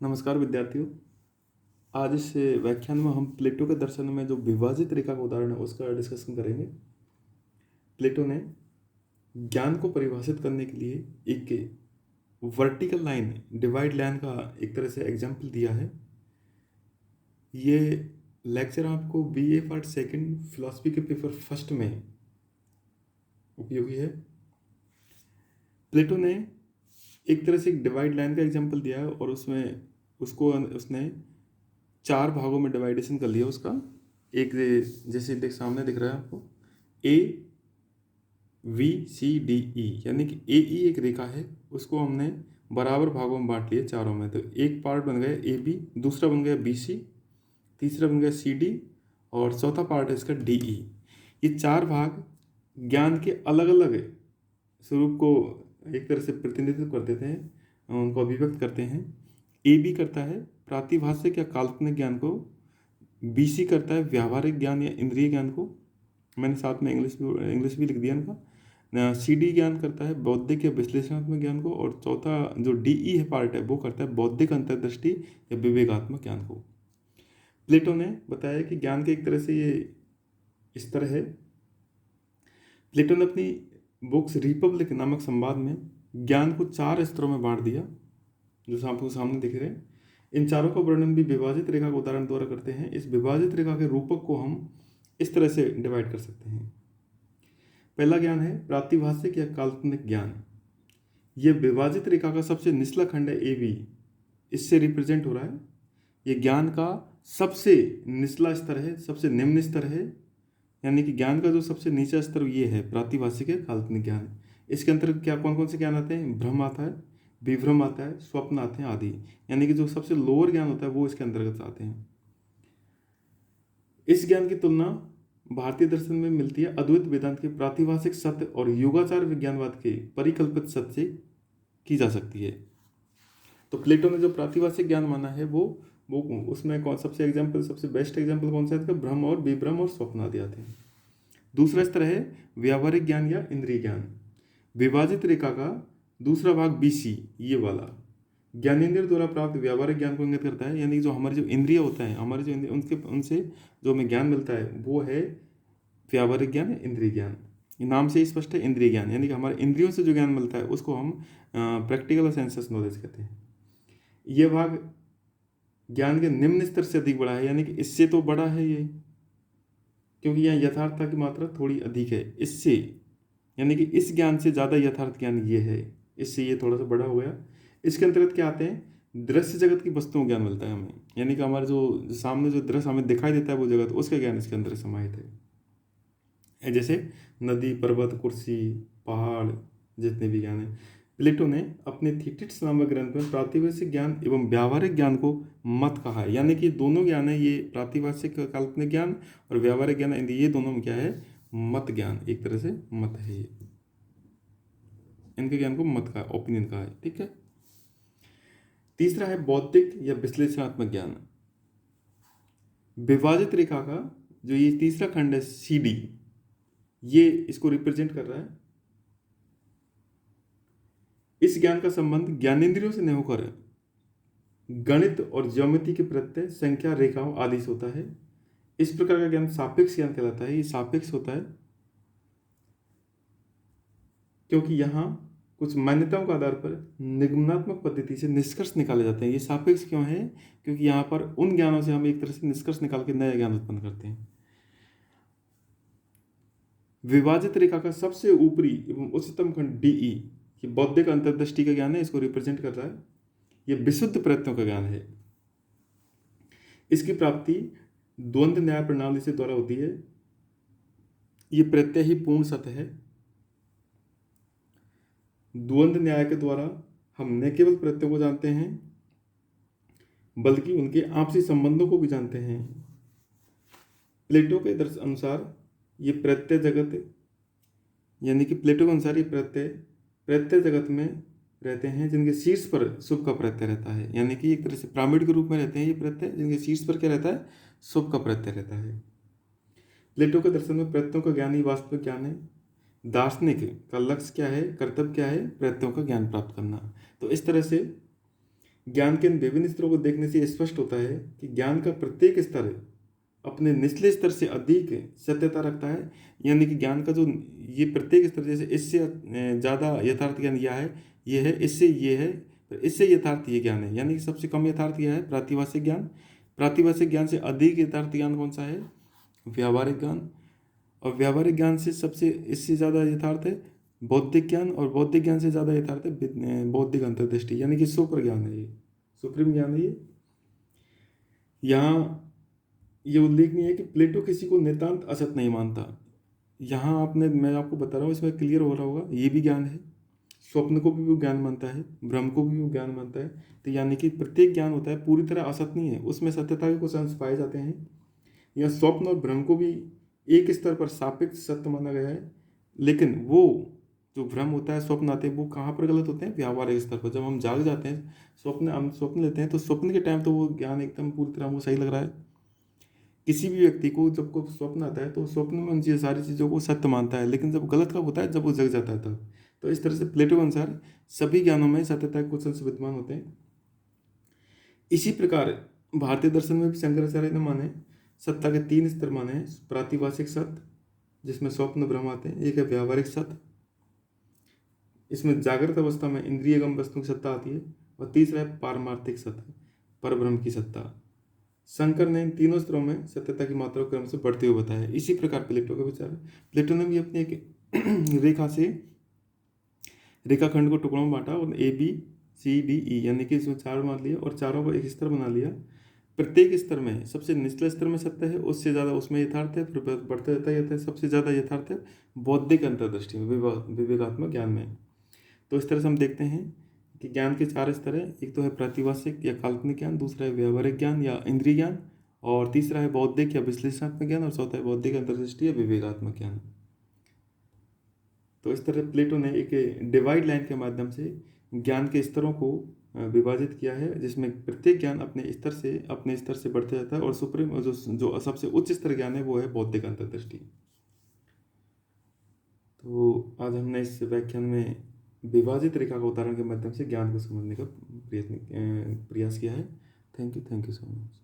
नमस्कार विद्यार्थियों। आज इस व्याख्यान में हम प्लेटो के दर्शन में जो विभाजित रेखा का उदाहरण है उसका डिस्कशन करेंगे। प्लेटो ने ज्ञान को परिभाषित करने के लिए एक वर्टिकल लाइन, डिवाइड लाइन का एक तरह से एग्जाम्पल दिया है। ये लेक्चर आपको बीए पार्ट सेकंड फिलॉसफी के पेपर फर्स्ट में उपयोगी है। प्लेटो ने एक तरह से एक डिवाइड लाइन का एग्जाम्पल दिया है और उसने 4 भागों में डिवाइडेशन कर लिया उसका। एक जैसे सामने दिख रहा है आपको AVCDE, यानी कि AE एक रेखा है, उसको हमने बराबर भागों में बांट लिया चारों में। तो एक पार्ट बन गया AB, दूसरा बन गया BC, तीसरा बन गया CD और चौथा पार्ट है इसका DE। ये 4 भाग ज्ञान के अलग अलग स्वरूप को एक तरह से प्रतिनिधित्व कर देते हैं, उनको अभिव्यक्त करते हैं। AB करता है प्रातिभाषिक या काल्पनिक ज्ञान को, BC करता है व्यावहारिक ज्ञान या इंद्रिय ज्ञान को, मैंने साथ में इंग्लिश भी लिख दिया इनका। CD ज्ञान करता है बौद्धिक या विश्लेषणात्मक ज्ञान को, और चौथा जो DE है पार्ट है वो करता है बौद्धिक अंतर्दृष्टि या विवेकात्मक ज्ञान को। प्लेटो ने बताया कि ज्ञान के एक तरह से ये स्तर है। प्लेटो ने अपनी बुक्स रिपब्लिक नामक संवाद में ज्ञान को 4 स्तरों में बांट दिया, जो आपको सामने दिख रहे हैं। इन चारों का वर्णन भी विभाजित रेखा के उदाहरण द्वारा करते हैं। इस विभाजित रेखा के रूपक को हम इस तरह से डिवाइड कर सकते हैं। पहला ज्ञान है प्रातिभाषिक या काल्पनिक ज्ञान। यह विभाजित रेखा का सबसे निचला खंड है AB, इससे रिप्रेजेंट हो रहा है। यह ज्ञान का सबसे निचला स्तर है, सबसे निम्न स्तर है, यानी कि ज्ञान का जो सबसे नीचा स्तर ये है प्रातिभाषिक या काल्पनिक ज्ञान। इसके अंतर्गत क्या कौन कौन से ज्ञान आते हैं? भ्रम आता है, विभ्रम आता है, स्वप्न आते हैं आदि, यानी कि जो सबसे लोअर ज्ञान होता है वो इसके अंतर्गत आते हैं। इस ज्ञान की तुलना भारतीय दर्शन में मिलती है अद्वैत वेदांत के प्रातिभाषिक सत्य और योगाचार विज्ञानवाद के परिकल्पित सत्य से की जा सकती है। तो प्लेटो ने जो प्रातिभाषिक ज्ञान माना है वो उसमें कौन सबसे बेस्ट एग्जाम्पल कौन सा है? भ्रम और विभ्रम और स्वप्न आदि आते हैं। दूसरा स्तर है व्यावहारिक ज्ञान या इंद्रिय ज्ञान। विभाजित रेखा का दूसरा भाग BC, ये वाला ज्ञानेंद्रिय द्वारा प्राप्त व्यावहारिक ज्ञान को इंगित करता है, यानी जो हमारे जो इंद्रिय होता है, हमारे जो इंद्रिय उनसे जो हमें ज्ञान मिलता है वो है व्यावहारिक ज्ञान या इंद्रिय ज्ञान। नाम से ही स्पष्ट है, इंद्रिय ज्ञान, यानी कि हमारे इंद्रियों से जो ज्ञान मिलता है उसको हम प्रैक्टिकल सेंसस नॉलेज कहते हैं। ये भाग ज्ञान के निम्न स्तर से अधिक बड़ा है, यानी कि इससे तो बड़ा है ये, क्योंकि यहाँ यथार्थता की मात्रा थोड़ी अधिक है इससे, यानी कि इस ज्ञान से ज़्यादा यथार्थ ज्ञान ये है, इससे ये थोड़ा सा बड़ा हो गया। इसके अंतर्गत क्या आते हैं? दृश्य जगत की वस्तुओं ज्ञान मिलता है हमें, यानी कि हमारे जो सामने जो दृश्य हमें दिखाई देता है वो जगत, उसका ज्ञान इसके अंदर समाहित है। जैसे नदी, पर्वत, कुर्सी, पहाड़, जितने भी ज्ञान है। प्लेटो ने अपने थीसिस नामक ग्रंथ में प्रातिभाषिक ज्ञान एवं व्यावहारिक ज्ञान को मत कहा है, यानी कि दोनों ज्ञान है, ये प्रातिभाषिक काल्पनिक ज्ञान और व्यावहारिक ज्ञान, ये दोनों में क्या है? मत ज्ञान, एक तरह से मत है ये, इनके ज्ञान को मत का ओपिनियन कहा है। ठीक है। तीसरा है बौद्धिक या विश्लेषणात्मक ज्ञान। विभाजित रेखा का जो ये तीसरा खंड है CD, ये इसको रिप्रेजेंट कर रहा है। इस ज्ञान का संबंध ज्ञानेंद्रियों से नहीं होकर गणित और ज्योमेट्री के प्रत्यय, संख्या, रेखाओं आदि से होता है। इस प्रकार का ज्ञान सापेक्ष ज्ञान कहलाता है। ये सापेक्ष होता है क्योंकि यहाँ कुछ मान्यताओं के आधार पर निगमनात्मक पद्धति से निष्कर्ष निकाले जाते हैं। ये सापेक्ष क्यों है? क्योंकि यहाँ पर उन ज्ञानों से हम एक तरह से निष्कर्ष निकाल के नया ज्ञान उत्पन्न करते हैं। विभाजित रेखा का सबसे ऊपरी एवं उच्चतम खंड DE, ये बौद्धिक अंतर्दृष्टि का ज्ञान है, इसको रिप्रेजेंट कर रहा है। ये विशुद्ध प्रत्ययों का ज्ञान है। इसकी प्राप्ति द्वंद्व न्याय प्रणाली से द्वारा होती है। ये प्रत्यय ही पूर्ण सत्य है। द्वंद्व न्याय के द्वारा हम न केवल प्रत्ययों को जानते हैं बल्कि उनके आपसी संबंधों को भी जानते हैं। प्लेटो के दर्शन अनुसार ये प्रत्यय जगत, यानी कि प्लेटो के अनुसार ये प्रत्यय जगत में रहते हैं जिनके शीर्ष पर शुभ का प्रत्यय रहता है, यानी कि एक तरह से पिरामिड के रूप में रहते हैं ये प्रत्यय, जिनके शीर्ष पर क्या रहता है? शुभ का प्रत्यय रहता है। प्लेटो के दर्शन में प्रत्ययों का ज्ञान ही वास्तविक ज्ञान है। दार्शनिक का लक्ष्य क्या है, कर्तव्य क्या है? प्रत्ययों का ज्ञान प्राप्त करना। तो इस तरह से ज्ञान के इन विभिन्न स्तरों को देखने से स्पष्ट होता है कि ज्ञान का प्रत्येक स्तर अपने निचले स्तर से अधिक सत्यता रखता है। यानी कि ज्ञान का जो ये प्रत्येक स्तर, जैसे इससे ज़्यादा यथार्थ ज्ञान ये है, इससे ये है, इससे यथार्थ ये ज्ञान है। यानी कि सबसे कम यथार्थ यह है प्रातिभाषिक ज्ञान। प्रातिभाषिक ज्ञान से अधिक यथार्थ ज्ञान कौन सा है? व्यावहारिक ज्ञान। और व्यावहारिक ज्ञान से सबसे इससे ज़्यादा यथार्थ है बौद्धिक ज्ञान। और बौद्धिक ज्ञान से ज़्यादा यथार्थ है बौद्धिक अंतर्दृष्टि, यानी कि सुपर ज्ञान है, ये सुप्रीम ज्ञान है ये। यहाँ ये उल्लेखनीय है कि प्लेटो किसी को नितांत असत नहीं मानता। यहाँ मैं आपको बता रहा हूँ, इसमें क्लियर हो रहा होगा, ये भी ज्ञान है। स्वप्न को भी वो ज्ञान मानता है, भ्रम को भी वो ज्ञान मानता है। तो यानी कि प्रत्येक ज्ञान होता है पूरी तरह असत नहीं है, उसमें सत्यता के कुछ अंश पाए जाते हैं। या स्वप्न और भ्रम को भी एक स्तर पर सापेक्ष सत्य माना गया है, लेकिन वो जो भ्रम होता है, स्वप्न आते हैं, वो कहाँ पर गलत होते हैं? व्यावहारिक स्तर पर। जब हम जाग जाते हैं, हम स्वप्न लेते हैं, तो स्वप्न के टाइम तो वो ज्ञान एकदम पूरी तरह वो सही लग रहा है। किसी भी व्यक्ति को जब को स्वप्न आता है तो स्वप्न में उन सारी चीज़ों को सत्य मानता है, लेकिन जब गलत कब होता है? जब वो जग जाता है तब। तो इस तरह से प्लेटो के अनुसार सभी ज्ञानों में सत्यता के कुछ अंश विद्यमान होते हैं। इसी प्रकार भारतीय दर्शन में भी शंकराचार्य ने माने सत्ता के 3 स्तर माने हैं। प्रातिभाषिक सत्य, जिसमें स्वप्न भ्रम आते हैं। एक है व्यावहारिक सत्य, इसमें जागृत अवस्था में इंद्रियगम वस्तु की सत्ता आती है। और तीसरा है पारमार्थिक सत्य, परब्रह्म की सत्ता। शंकर ने इन तीनों स्तरों में सत्यता की मात्रा को क्रम से बढ़ते हुए बताया। इसी प्रकार प्लेटो का विचार है। प्लेटो ने भी अपनी एक रेखाखंड को टुकड़ों में बांटा और ABCDE यानी कि इसमें 4 मान लिया और चारों को एक स्तर बना लिया। प्रत्येक स्तर में सबसे निचले स्तर में सत्य है, उससे ज़्यादा उसमें यथार्थ है, फिर बढ़ते जाता है। सबसे ज़्यादा यथार्थ है बौद्धिक अंतर्दृष्टि में, विवेकात्मक ज्ञान में। तो इस तरह से हम देखते हैं कि ज्ञान के 4 स्तर है। एक तो है प्रातिभाषिक या काल्पनिक ज्ञान, दूसरा है व्यावहारिक ज्ञान या इंद्रिय ज्ञान, और तीसरा है बौद्धिक या विश्लेषणात्मक ज्ञान, और चौथा है बौद्धिक अंतर्दृष्टि या विवेकात्मक ज्ञान। तो इस तरह प्लेटो ने एक डिवाइड लाइन के माध्यम से ज्ञान के स्तरों को विभाजित किया है, जिसमें प्रत्येक ज्ञान अपने स्तर से बढ़ते जाता है। और सुप्रीम जो सबसे उच्च स्तर ज्ञान है वो है बौद्धिक अंतर्दृष्टि। तो आज हमने इस व्याख्यान में विभाजित रेखा का उदाहरण के माध्यम से ज्ञान को समझने का प्रयास किया है। Thank you so much.